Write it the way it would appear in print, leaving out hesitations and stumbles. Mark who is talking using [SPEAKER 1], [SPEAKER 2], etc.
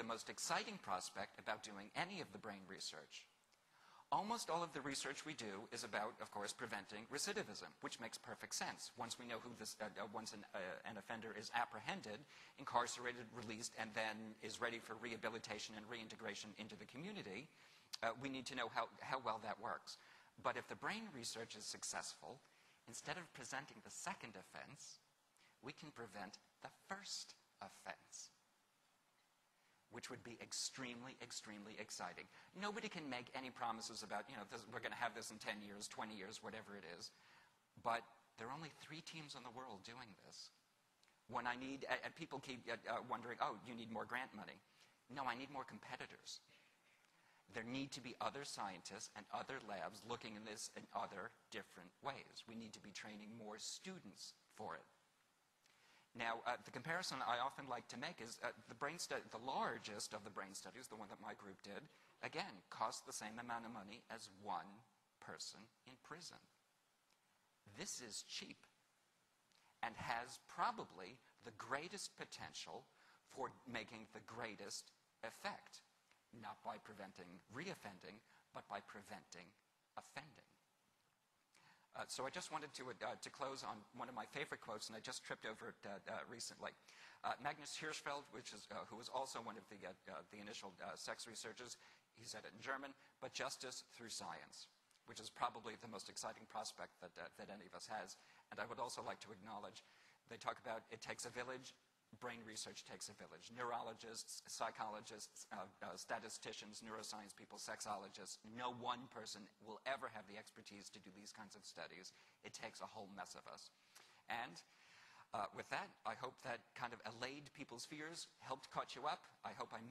[SPEAKER 1] most exciting prospect about doing any of the brain research. Almost all of the research we do is about, of course, preventing recidivism, which makes perfect sense. Once we know who once an offender is apprehended, incarcerated, released, and then is ready for rehabilitation and reintegration into the community, we need to know how well that works. But if the brain research is successful, instead of presenting the second offense, we can prevent the first offense, which would be extremely, extremely exciting. Nobody can make any promises about, we're going to have this in 10 years, 20 years, whatever it is. But there are only 3 teams in the world doing this. When I need, and people keep wondering, oh, you need more grant money. No, I need more competitors. There need to be other scientists and other labs looking at this in other different ways. We need to be training more students for it. Now, the comparison I often like to make is the largest of the brain studies, the one that my group did, again, cost the same amount of money as one person in prison. This is cheap and has probably the greatest potential for making the greatest effect, not by preventing reoffending, but by preventing offending. So I just wanted to close on one of my favorite quotes, and I just tripped over it recently. Magnus Hirschfeld, who was also one of the initial sex researchers, he said it in German, but justice through science, which is probably the most exciting prospect that any of us has. And I would also like to acknowledge, they talk about it takes a village. Brain research takes a village. Neurologists, psychologists, statisticians, neuroscience people, sexologists. No one person will ever have the expertise to do these kinds of studies. It takes a whole mess of us. And with that, I hope that kind of allayed people's fears, helped catch you up. I hope I